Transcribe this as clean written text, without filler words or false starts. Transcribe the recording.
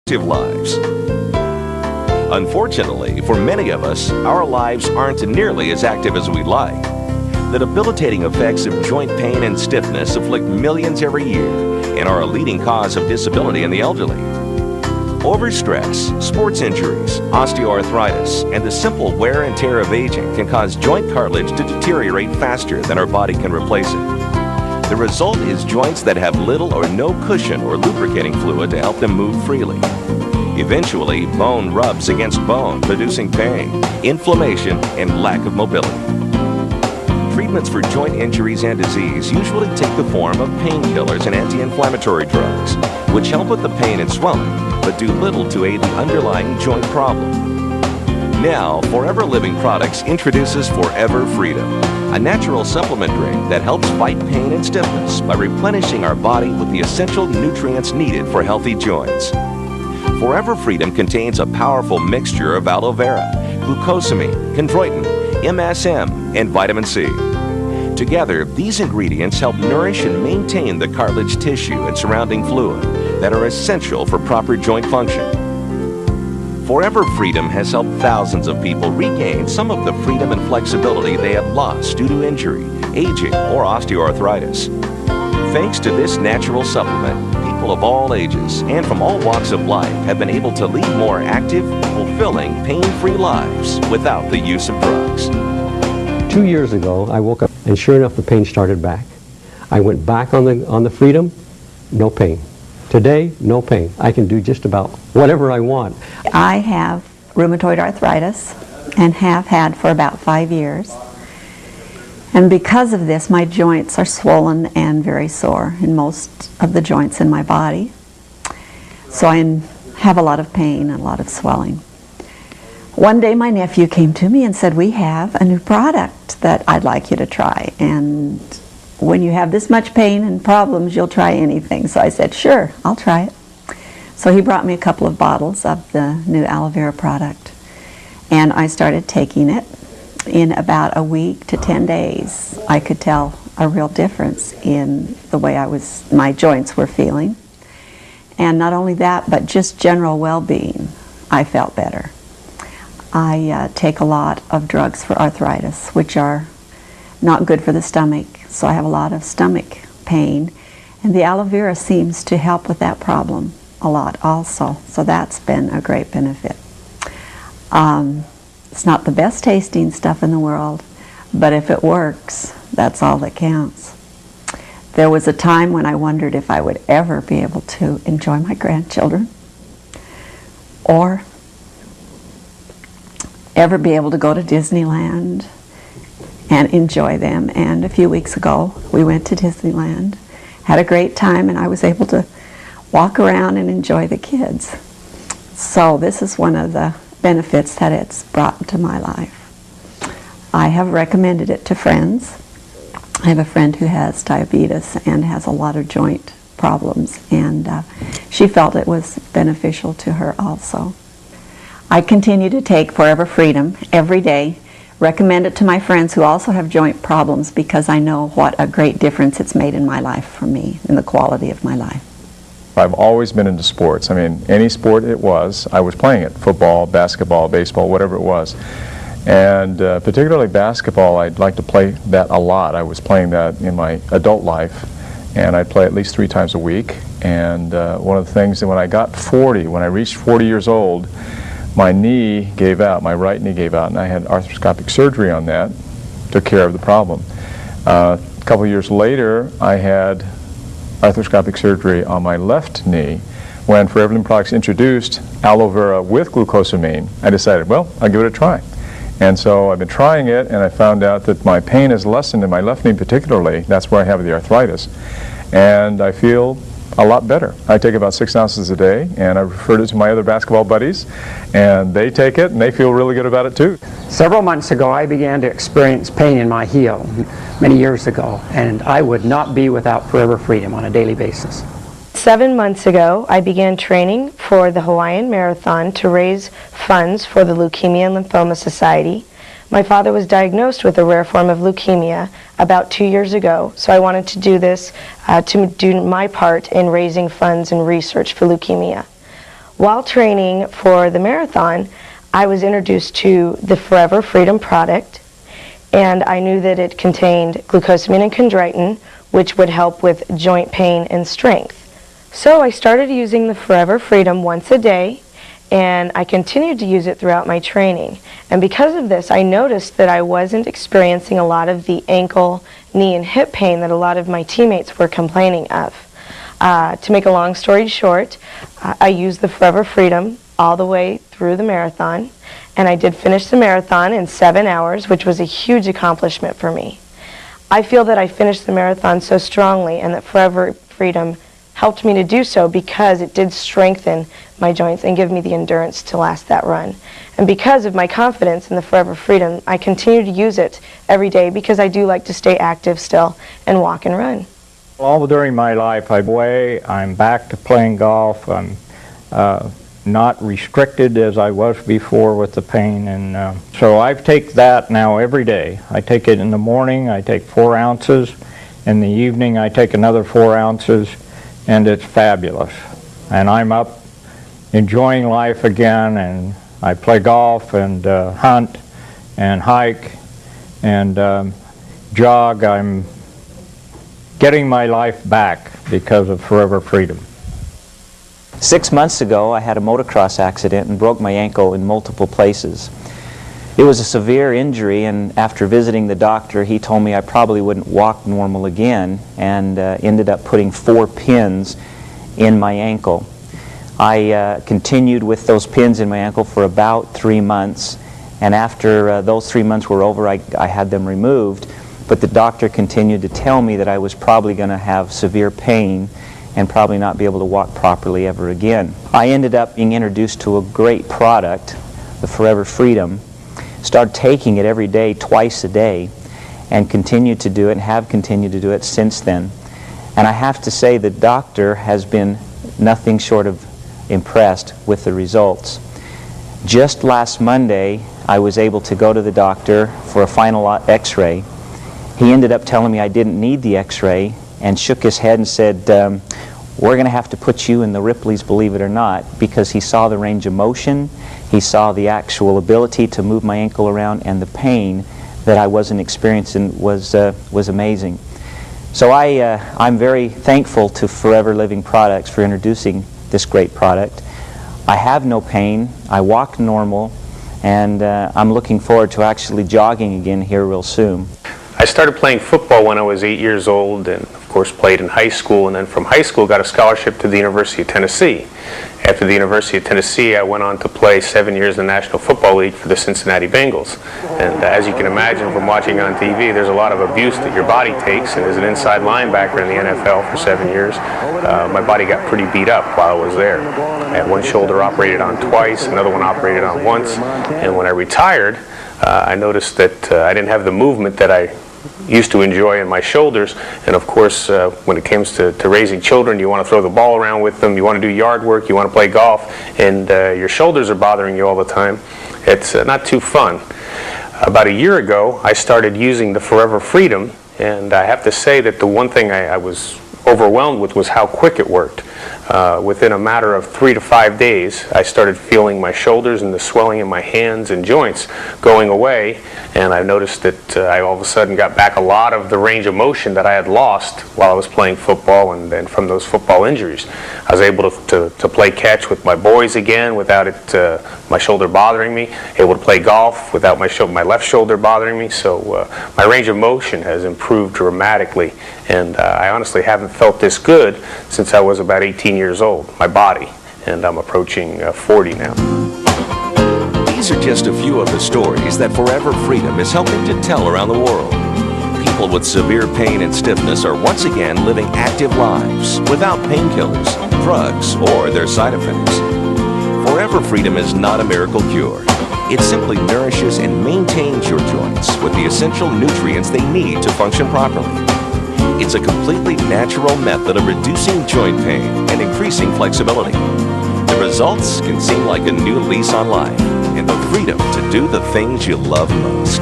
lives. Unfortunately, for many of us, our lives aren't nearly as active as we'd like. The debilitating effects of joint pain and stiffness afflict millions every year and are a leading cause of disability in the elderly. Overstress, sports injuries, osteoarthritis, and the simple wear and tear of aging can cause joint cartilage to deteriorate faster than our body can replace it. The result is joints that have little or no cushion or lubricating fluid to help them move freely. Eventually, bone rubs against bone, producing pain, inflammation, and lack of mobility. Treatments for joint injuries and disease usually take the form of painkillers and anti-inflammatory drugs, which help with the pain and swelling, but do little to aid the underlying joint problem. Now, Forever Living Products introduces Forever Freedom, a natural supplement drink that helps fight pain and stiffness by replenishing our body with the essential nutrients needed for healthy joints. Forever Freedom contains a powerful mixture of aloe vera, glucosamine, chondroitin, MSM, and vitamin C. Together, these ingredients help nourish and maintain the cartilage tissue and surrounding fluid that are essential for proper joint function. Forever Freedom has helped thousands of people regain some of the freedom and flexibility they had lost due to injury, aging, or osteoarthritis. Thanks to this natural supplement, people of all ages and from all walks of life have been able to lead more active, fulfilling, pain-free lives without the use of drugs. 2 years ago, I woke up and sure enough, the pain started back. I went back on the Freedom, no pain. Today, no pain. I can do just about whatever I want. I have rheumatoid arthritis and have had for about 5 years. And because of this, my joints are swollen and very sore in most of the joints in my body. So I have a lot of pain and a lot of swelling. One day my nephew came to me and said, "We have a new product that I'd like you to try. And when you have this much pain and problems, you'll try anything." So I said, "Sure, I'll try it." So he brought me a couple of bottles of the new aloe vera product. And I started taking it. In about a week to 10 days, I could tell a real difference in the way my joints were feeling. And not only that, but just general well-being. I felt better. I take a lot of drugs for arthritis, which are not good for the stomach, so I have a lot of stomach pain. And the aloe vera seems to help with that problem a lot also, so that's been a great benefit. It's not the best tasting stuff in the world, but if it works, that's all that counts. There was a time when I wondered if I would ever be able to enjoy my grandchildren or ever be able to go to Disneyland and enjoy them. And a few weeks ago, we went to Disneyland, had a great time, and I was able to walk around and enjoy the kids. So this is one of the benefits that it's brought into my life. I have recommended it to friends. I have a friend who has diabetes and has a lot of joint problems, and she felt it was beneficial to her also. I continue to take Forever Freedom every day, recommend it to my friends who also have joint problems because I know what a great difference it's made in my life for me, in the quality of my life. I've always been into sports. I mean, any sport it was, I was playing it. Football, basketball, baseball, whatever it was. And particularly basketball, I'd like to play that a lot. I was playing that in my adult life, and I'd play at least 3 times a week. And one of the things that when I reached 40 years old, my knee gave out, my right knee gave out, and I had arthroscopic surgery on that, took care of the problem. A couple of years later, I had arthroscopic surgery on my left knee. When Forever Living Products introduced aloe vera with glucosamine, I decided, well, I'll give it a try. And so I've been trying it, and I found out that my pain has lessened in my left knee particularly. That's where I have the arthritis. And I feel a lot better. I take about 6 ounces a day, and I've referred it to my other basketball buddies, and they take it, and they feel really good about it too. Several months ago, I began to experience pain in my heel many years ago, and I would not be without Forever Freedom on a daily basis. 7 months ago, I began training for the Hawaiian Marathon to raise funds for the Leukemia and Lymphoma Society. My father was diagnosed with a rare form of leukemia about 2 years ago, so I wanted to do this to do my part in raising funds and research for leukemia. While training for the marathon, I was introduced to the Forever Freedom product, and I knew that it contained glucosamine and chondroitin, which would help with joint pain and strength. So I started using the Forever Freedom once a day, and I continued to use it throughout my training. And because of this, I noticed that I wasn't experiencing a lot of the ankle, knee, and hip pain that a lot of my teammates were complaining of. To make a long story short, I used the Forever Freedom all the way through the marathon, and I did finish the marathon in 7 hours, which was a huge accomplishment for me. I feel that I finished the marathon so strongly, and that Forever Freedom helped me to do so because it did strengthen my joints and give me the endurance to last that run. And because of my confidence in the Forever Freedom, I continue to use it every day because I do like to stay active still and walk and run. All during my life, I'm back to playing golf. I'm not restricted as I was before with the pain, and so I take that now every day. I take it in the morning, I take 4 ounces. In the evening, I take another 4 ounces, and it's fabulous. And I'm up enjoying life again, and I play golf and hunt and hike and jog. I'm getting my life back because of Forever Freedom. 6 months ago, I had a motocross accident and broke my ankle in multiple places. It was a severe injury, and after visiting the doctor, he told me I probably wouldn't walk normal again, and ended up putting 4 pins in my ankle. I continued with those pins in my ankle for about 3 months, and after those 3 months were over, I had them removed, but the doctor continued to tell me that I was probably going to have severe pain and probably not be able to walk properly ever again. I ended up being introduced to a great product, the Forever Freedom, started taking it every day, twice a day, and continued to do it and have continued to do it since then. And I have to say the doctor has been nothing short of impressed with the results. Just last Monday, I was able to go to the doctor for a final x-ray. He ended up telling me I didn't need the x-ray and shook his head and said, we're going to have to put you in the Ripley's, believe it or not, because he saw the range of motion, he saw the actual ability to move my ankle around, and the pain that I wasn't experiencing was amazing. So I'm very thankful to Forever Living Products for introducing this great product. I have no pain, I walk normal, and I'm looking forward to actually jogging again here real soon. I started playing football when I was 8 years old, and of course played in high school, and then from high school got a scholarship to the University of Tennessee. After the University of Tennessee, I went on to play 7 years in the National Football League for the Cincinnati Bengals. And as you can imagine from watching on TV, there's a lot of abuse that your body takes, and as an inside linebacker in the NFL for 7 years, my body got pretty beat up while I was there. I had one shoulder operated on twice, another one operated on once, and when I retired, I noticed that I didn't have the movement that I used to enjoy in my shoulders, and of course when it comes to raising children, you want to throw the ball around with them, you want to do yard work, you want to play golf, and your shoulders are bothering you all the time. It's not too fun. About a year ago, I started using the Forever Freedom, and I have to say that the one thing I was overwhelmed with was how quick it worked. Within a matter of 3 to 5 days, I started feeling my shoulders and the swelling in my hands and joints going away, and I noticed that I all of a sudden got back a lot of the range of motion that I had lost while I was playing football and from those football injuries. I was able to play catch with my boys again without my shoulder bothering me, able to play golf without my left shoulder bothering me, so my range of motion has improved dramatically, and I honestly haven't felt this good since I was about 18 years old, my body, and I'm approaching 40 now. These are just a few of the stories that Forever Freedom is helping to tell around the world. People with severe pain and stiffness are once again living active lives without painkillers, drugs, or their side effects. Forever Freedom is not a miracle cure. It simply nourishes and maintains your joints with the essential nutrients they need to function properly. It's a completely natural method of reducing joint pain and increasing flexibility. The results can seem like a new lease on life and the freedom to do the things you love most.